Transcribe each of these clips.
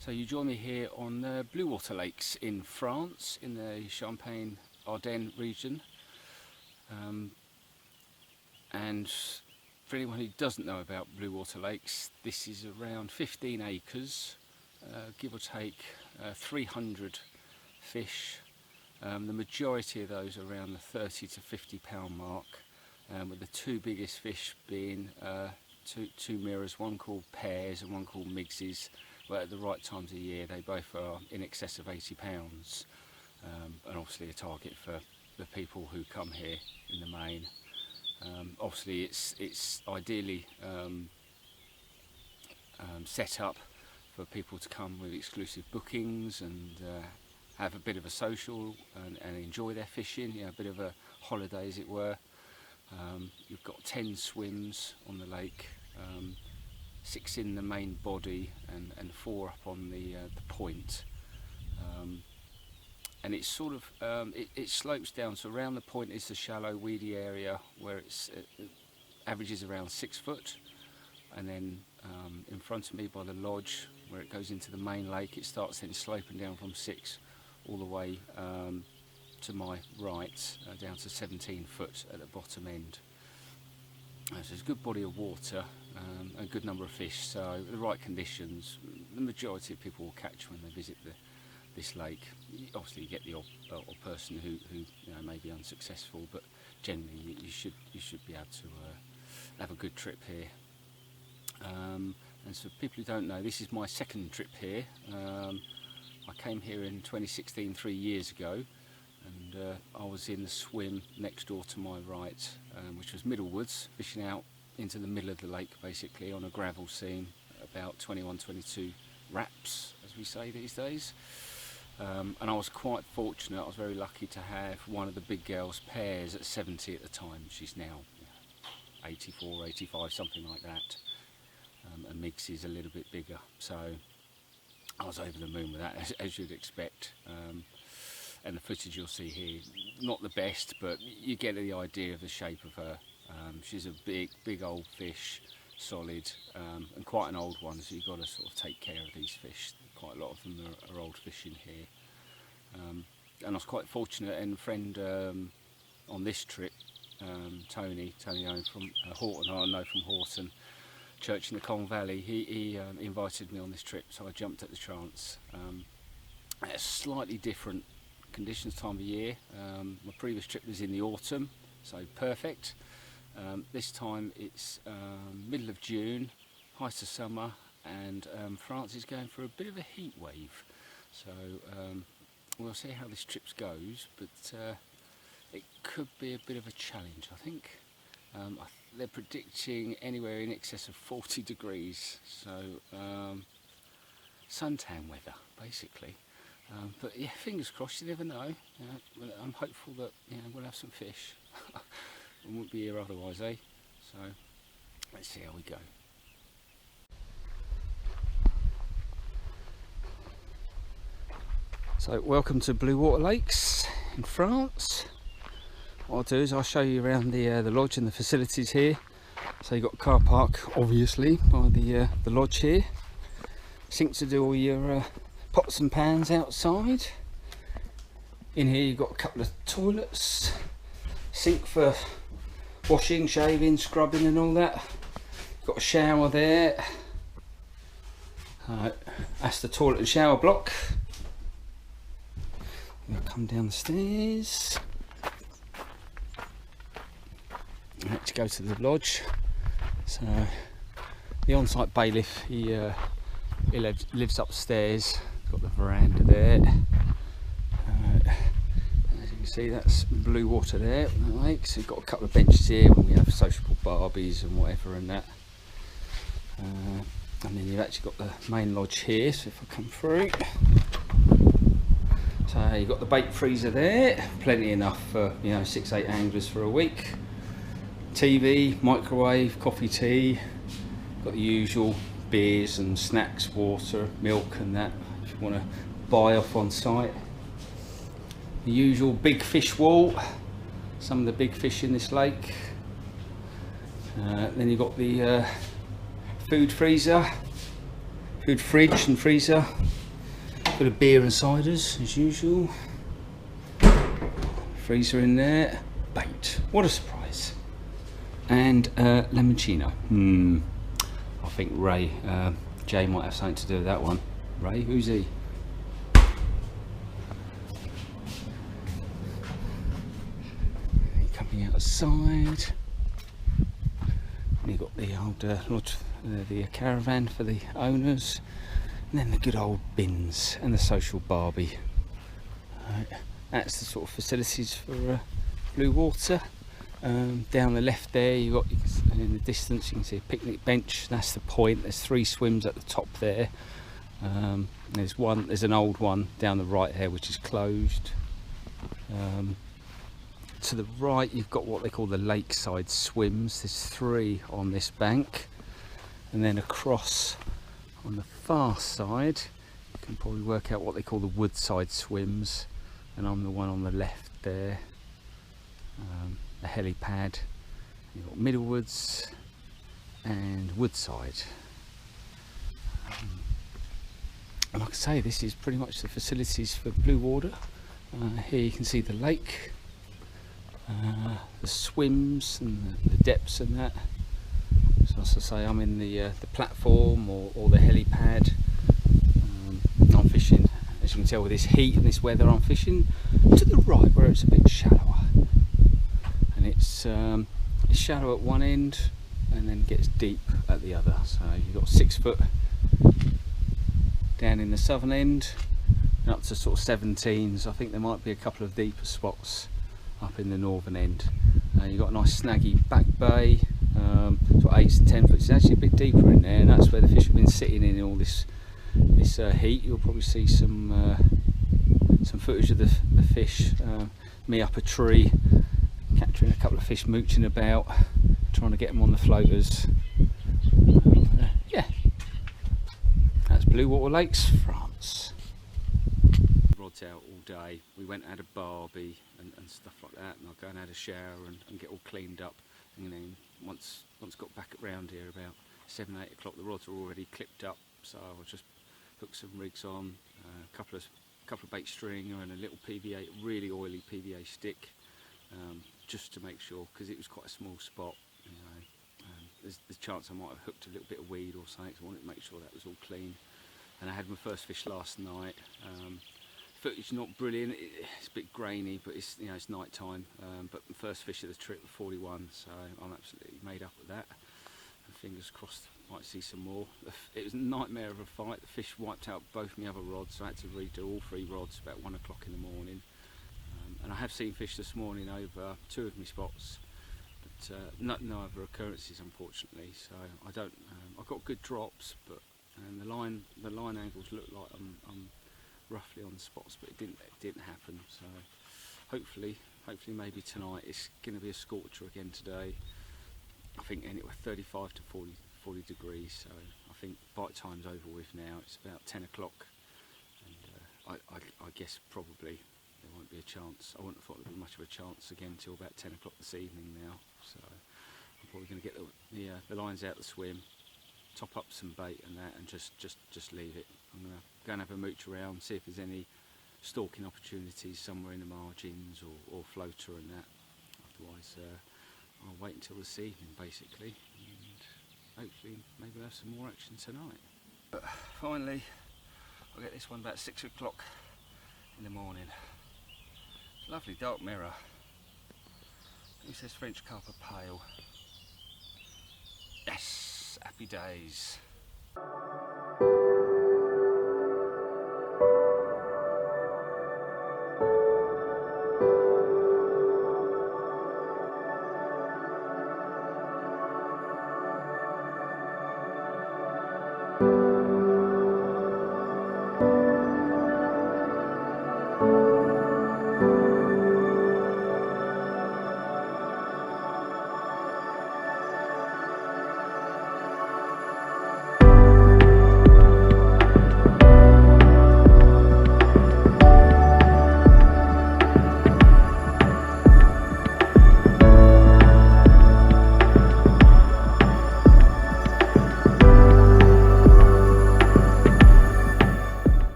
So you join me here on the Bluewater lakes in France, in the Champagne-Ardennes region. And for anyone who doesn't know about Bluewater lakes, this is around 15 acres, give or take 300 fish. The majority of those are around the 30 to 50 pound mark, with the two biggest fish being two mirrors, one called pears and one called migsies. But at the right times of the year they both are in excess of 80 pounds, and obviously a target for the people who come here in the main. Obviously it's ideally set up for people to come with exclusive bookings and have a bit of a social and enjoy their fishing, you know, a bit of a holiday as it were. You've got 10 swims on the lake, 6 in the main body and 4 up on the point, and it's sort of it slopes down, so around the point is the shallow weedy area where it averages around 6 foot, and then in front of me by the lodge where it goes into the main lake, it starts then sloping down from 6 all the way to my right, down to 17 foot at the bottom end. So there's a good body of water, a good number of fish, so with the right conditions the majority of people will catch when they visit this lake. Obviously you get the odd person who you know, may be unsuccessful, but generally you should be able to have a good trip here. And so for people who don't know, this is my second trip here. I came here in 2016, 3 years ago, and I was in the swim next door to my right, which was Middlewoods, fishing out into the middle of the lake basically on a gravel seam, about 21-22 wraps as we say these days. And I was quite fortunate, I was very lucky to have one of the big girls, Pears, at 70 at the time. She's now 84, 85, something like that, and Migsy's a little bit bigger, so I was over the moon with that, as you'd expect. And the footage you'll see here, not the best, but you get the idea of the shape of her. She's a big old fish, solid, and quite an old one, so you've got to sort of take care of these fish. Quite a lot of them are old fish in here. And I was quite fortunate, and a friend on this trip, Tony Owen from Horton, I know from Horton, Church in the Colne Valley, he invited me on this trip, so I jumped at the chance. It's slightly different conditions, time of year. My previous trip was in the autumn, so perfect. This time it's middle of June, height of summer, and France is going for a bit of a heat wave. So we'll see how this trip goes, but it could be a bit of a challenge, I think. They're predicting anywhere in excess of 40 degrees, so suntan weather basically. But yeah, fingers crossed, you never know. I'm hopeful that we'll have some fish. We won't be here otherwise, eh? So let's see how we go. So welcome to Bluewater Lakes in France. What I'll do is I'll show you around the lodge and the facilities here. So you've got a car park obviously by the lodge here. Sink to do all your pots and pans outside. In here you've got a couple of toilets, sink for washing, shaving, scrubbing and all that. Got a shower there. That's the toilet and shower block. We'll come down the stairs. Let's go to the lodge. So the on-site bailiff, he lives upstairs. Got the veranda there. As you can see, that's Bluewater there on the lake. So you've got a couple of benches here when we have sociable barbies and whatever and that. And then you've actually got the main lodge here. So if I come through, so So you've got the bait freezer there, plenty enough for 6-8 anglers for a week. TV, microwave, coffee, tea. Got the usual beers and snacks, water, milk and that if you want to buy off on site. The usual big fish wall, some of the big fish in this lake. Then you've got the food freezer, food fridge and freezer. Bit of beer and ciders as usual. Freezer in there. Bait. What a surprise. And limoncino. I think Ray, Jay might have something to do with that one. Ray, who's he? Coming outside. And you've got the old the caravan for the owners. And then the good old bins and the social barbie. That's the sort of facilities for Bluewater. Down the left there, you got in the distance you can see a picnic bench. That's the point. There's 3 swims at the top there. There's an old one down the right here which is closed. To the right, you've got what they call the lakeside swims. There's 3 on this bank, and then across on the far side you can probably work out what they call the woodside swims, and I'm the one on the left there. The helipad. You've got Middlewoods and Woodside. And like I say, this is pretty much the facilities for Bluewater. Here you can see the lake, the swims and the depths and that. So as I say, I'm in the platform or the helipad. I'm fishing, as you can tell with this heat and this weather, I'm fishing to the right where it's a bit shallower. And it's shallow at one end and then gets deep at the other. So you've got 6 foot down in the southern end and up to sort of 17s. I think there might be a couple of deeper spots up in the northern end. You've got a nice snaggy back bay, sort of 8 to 10 foot. It's actually a bit deeper in there, and that's where the fish have been sitting in all this heat. You'll probably see some footage of the fish, me up a tree capturing a couple of fish mooching about, trying to get them on the floaters. Yeah, that's Bluewater Lakes, France. Rods out all day. We went and had a barbie and stuff like that, and I'll go and had a shower and get all cleaned up. And then once got back around here about 7-8 o'clock, the rods were already clipped up, so I just hooked some rigs on, a couple of bait stringer and a little PVA, really oily PVA stick, just to make sure, because it was quite a small spot. There's the chance I might have hooked a little bit of weed or something, so I wanted to make sure that was all clean. And I had my first fish last night. Footage not brilliant, it's a bit grainy, but it's it's night time. But the first fish of the trip was 41, so I'm absolutely made up with that. And fingers crossed, might see some more. It was a nightmare of a fight. The fish wiped out both my other rods, so I had to redo all 3 rods about 1 o'clock in the morning. And I have seen fish this morning over 2 of my spots, but no other occurrences unfortunately. So I don't. I've got good drops, but the line angles look like I'm roughly on the spots, but it didn't happen. So hopefully maybe tonight. It's going to be a scorcher again today. I think anyway 35 to 40 degrees. So I think bite time's over with now. It's about 10 o'clock, and I guess probably there won't be a chance. I wouldn't have thought there'd be much of a chance again till about 10 o'clock this evening now. So I'm probably going to get the lines out the swim, top up some bait and that, and just leave it. I'm going to go and have a mooch around, see if there's any stalking opportunities somewhere in the margins or floater and that. Otherwise I'll wait until this evening basically, and hopefully maybe we'll have some more action tonight. But finally I'll get this one about 6 o'clock in the morning. Lovely dark mirror. It says French Carp pale. Yes, happy days.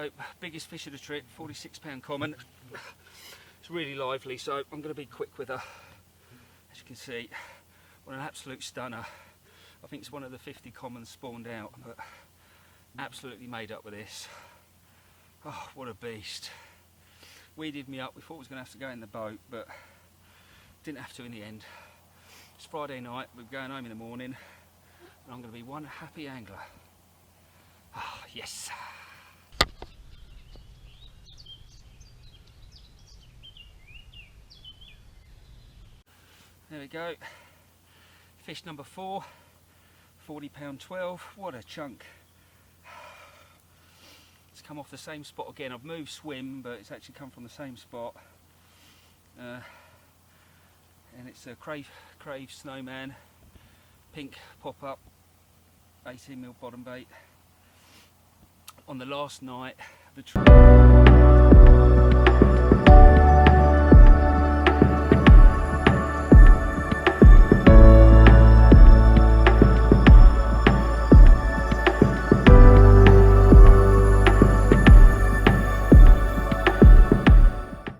go, biggest fish of the trip, 46-pound common. It's really lively, so I'm going to be quick with her. As you can see, what an absolute stunner. I think it's one of the 50 commons spawned out, but absolutely made up with this. Oh, what a beast. Weeded me up. We thought we was going to have to go in the boat, but didn't have to in the end. It's Friday night, we're going home in the morning, and I'm going to be one happy angler. Ah, yes. There we go. Fish number 4, 40-pound 12. What a chunk. It's come off the same spot again. I've moved swim, but it's actually come from the same spot. And it's a crave snowman, pink pop-up, 18mm bottom bait. On the last night of the trip.